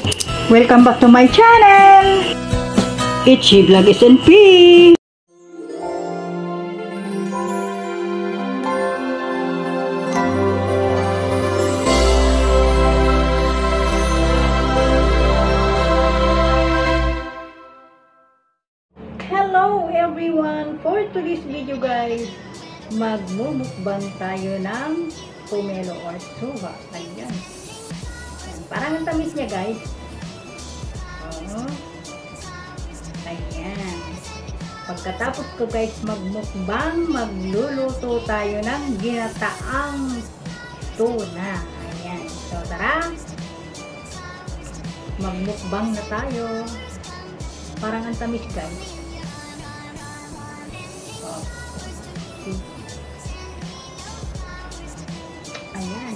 Welcome back to my channel! Itchy Vlog SNP! Hello everyone! For today's video guys, magmumukbang tayo ng pomelo or suha. Ayan. Parang ang tamis niya guys. Oh. Ayan. Pagkatapos ko guys magmukbang, magluluto tayo ng ginataang tuna. Ayan. So tara, magmukbang na tayo. Parang ang tamis guys. Oh. Ayan.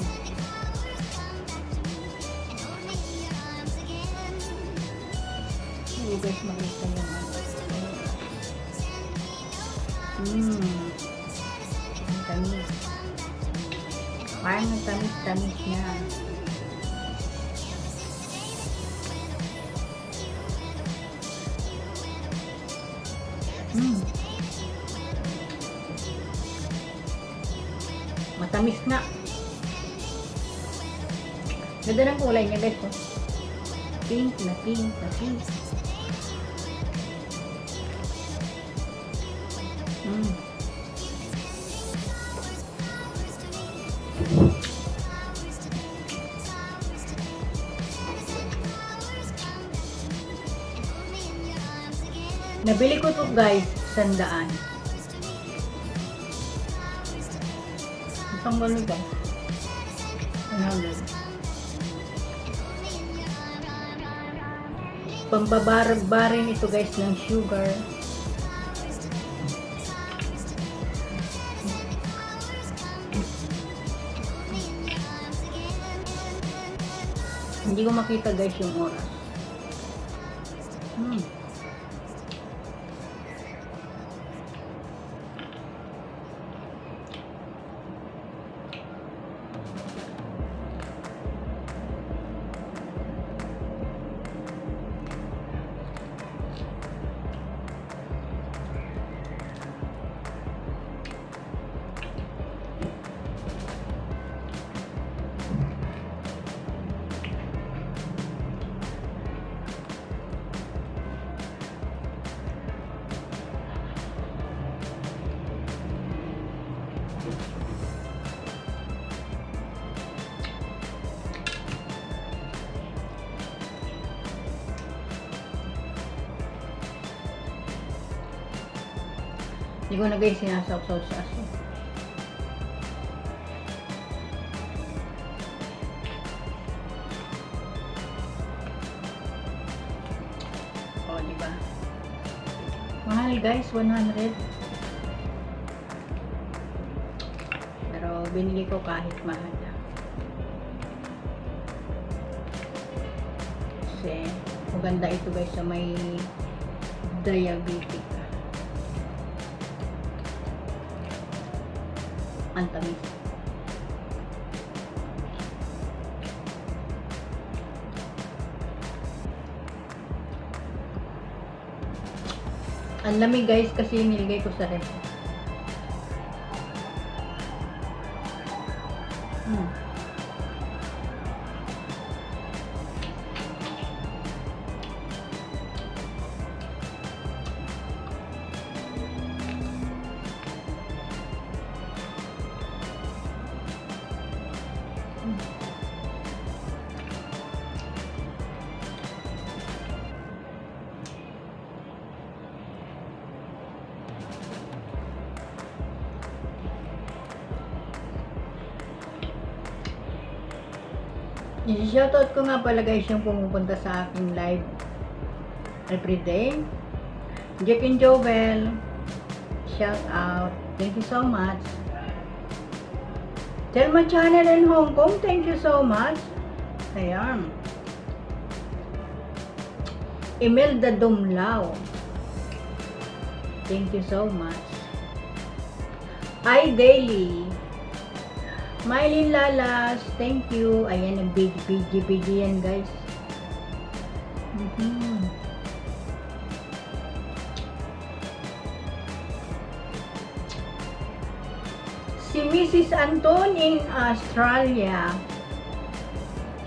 Hindi guys makita yung ang tamis. Parang ang tamis-tamis na. Matamis nga. Ganda ng kulay niya guys. Pink na pink na pink. Nabili ko to guys, 100. Itong gano'n guys. 100. Pambabarin ito guys ng sugar. Hindi ko makita guys yung oras. Hindi ko na guys sinasawsaw sa asin. O, diba? Mahal guys, 100. Pero binili ko kahit mahal na. Kasi maganda ito guys sa may diabetic. Ang tamis. Ang lamig guys kasi nilagay ko sa ref. I-shoutout ko nga pala guys yung pumupunta sa aking live everyday. Jack and Jovel, shout out. Thank you so much. Telma Channel in Hong Kong, thank you so much. Ayan. Imelda Dumlao, thank you so much. iDaily, Mylene Lalas, thank you. Ayan, ang BG yan guys. Mhm. Si Mrs. Anton in Australia.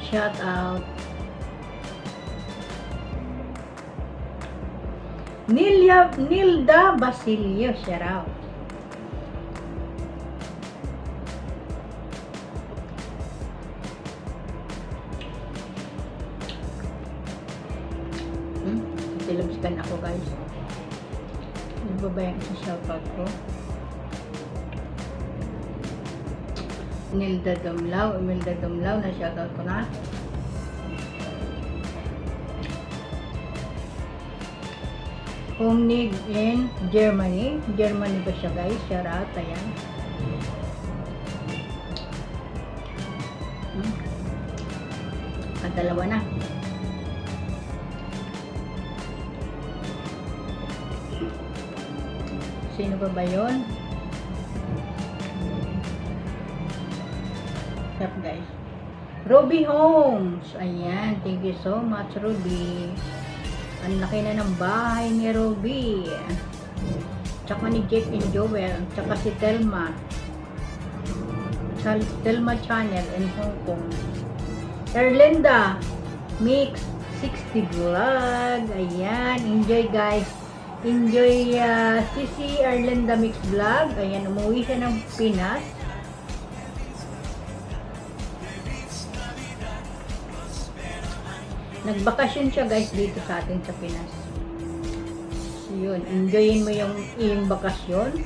Shout out. Nilda Basilio. Shout out. Tilabskan ako guys. Ano ba ba yung shoutout ko? Imelda Dumlao na shoutout ko na. Homnig in Germany. Germany ba siya guys? Shoutout, ayan. At dalawa na. Sino ba yun? Stop guys. Ruby Holmes. Ayan. Thank you so much, Ruby. Ang laki na ng bahay ni Ruby. Tsaka ni Jake and Joel. Tsaka si Telma. Telma Channel in Hong Kong. Erlinda. Mix 60 Vlog. Ayan. Enjoy guys. Enjoy Sisi Erlinda Mix Vlog. Ayan, umuwi siya ng Pinas. Nagbakasyon siya guys dito sa atin sa Pinas. So, yun, enjoyin mo yung iyong bakasyon.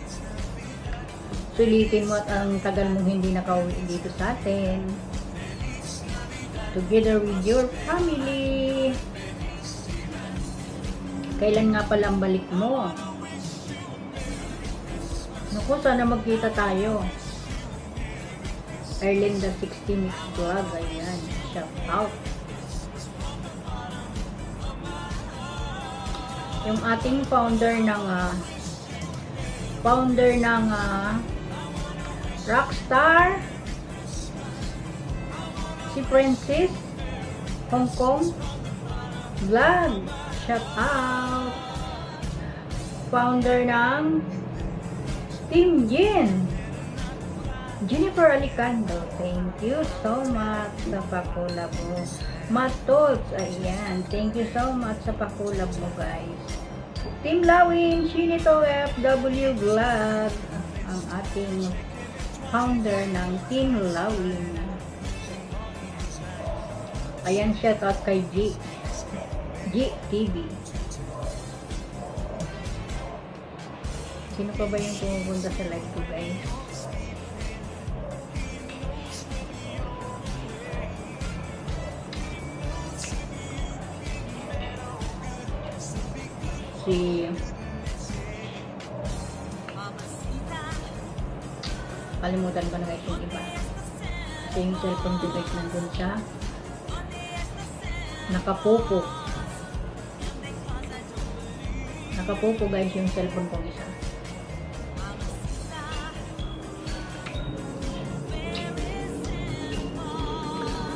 Sulitin mo at ang tagal mong hindi nakauwi dito sa atin. Together with your family. Kailan nga pala ang balik mo? Naku, sana magkita tayo. Erlinda 60 Mix Vlog. Ayan, shout out. Yung ating founder ng Rockstar, si Princess Hong Kong Vlog. Shout out. Founder ng Team Jin, Jennifer Alicando. Thank you so much sa pakulab mo. Matots, ayan. Thank you so much sa pakulab mo guys. Team Lawin, Shinito FW Vlog. Ang ating founder ng Team Lawin. Ayan, shout out kay GTV. Sino pa ba yung pumupunta sa live ko guys? Kalimutan ko na guys yung iba. Kasi yung cellphone ko guys nandun siya. Nakapopo guys yung cellphone kong isa.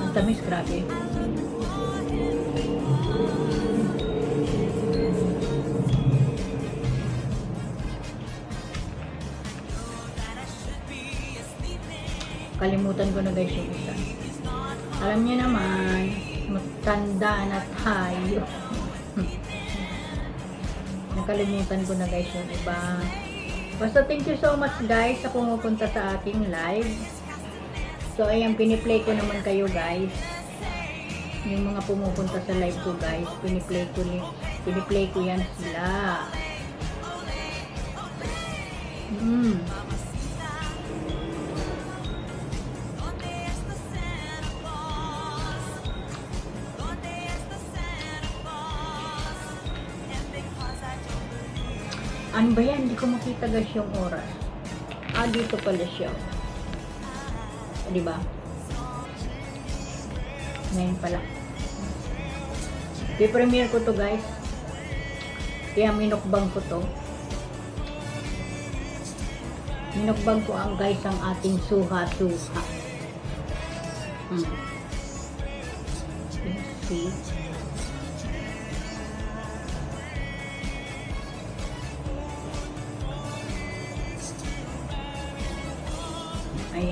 Ang tamis, grabe. Kalimutan ko na guys yung isa. Alam niyo naman, matanda na tayo. Nakalimutan ko na guys yung iba. Basta thank you so much guys sa pumupunta sa ating live. So ayan, piniplay ko naman kayo guys. Yung mga pumupunta sa live ko guys, piniplay ko yan sila. Ano ba yan? Hindi ko makita guys yung oras. Dito pala siya. Diba? Ngayon pala. I-premiere ko to guys. Kaya minukbang ko to. Minukbang ko ang guys ang ating suha-suha. See?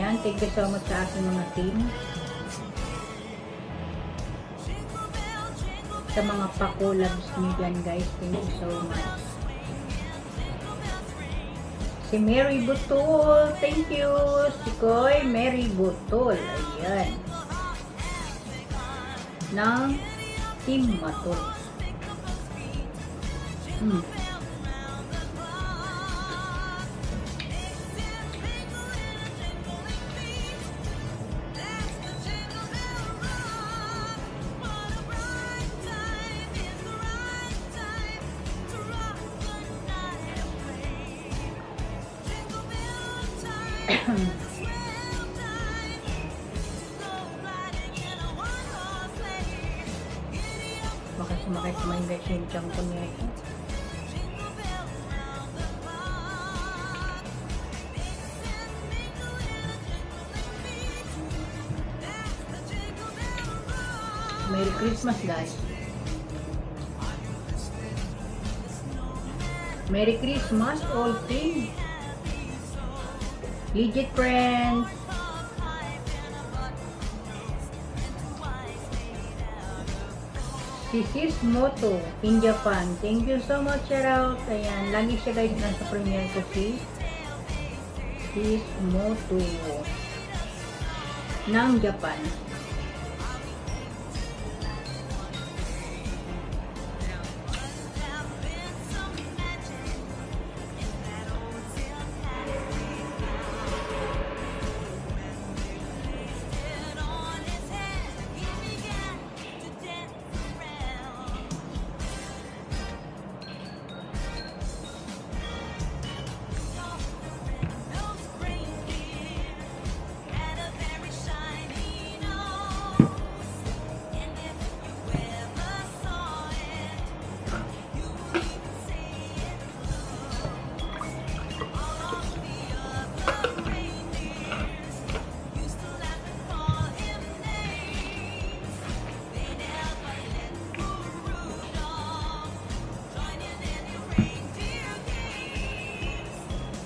Ayan, thank you so much sa aking mga team. Sa mga pa-collabs niyo dyan guys, thank you so much. Si Mary Butol, thank you. Si Koy Mary Butol, ayan. Ng Team Matol. Baka sumakay sa mga injection yung tiyan ko niya ito. Merry Christmas guys. Merry Christmas all team. Legit friends. Si Sis Moto in Japan. Thank you so much, shout out. Ayan, lagi siya guys nasa premiere ko si Sis Moto ng Japan.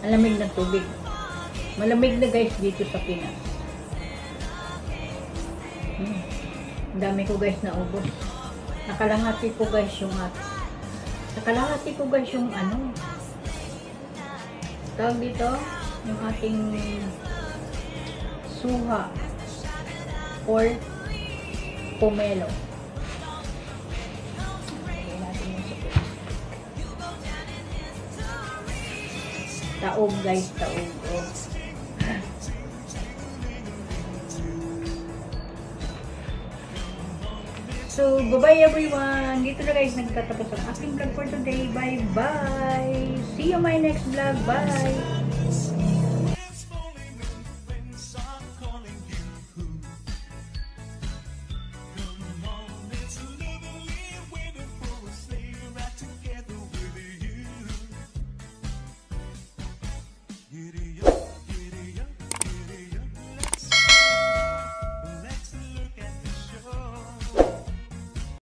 Malamig na tubig. Malamig na guys dito sa Pinas. Ang dami ko guys na ubos. Nakalahati ko guys yung ano. Tawag dito, yung ating suha or pomelo. Taog guys, taog. Oh. So, bye-bye everyone. Dito na guys nagtatapos ang aking vlog for today. Bye-bye. See you my next vlog. Bye.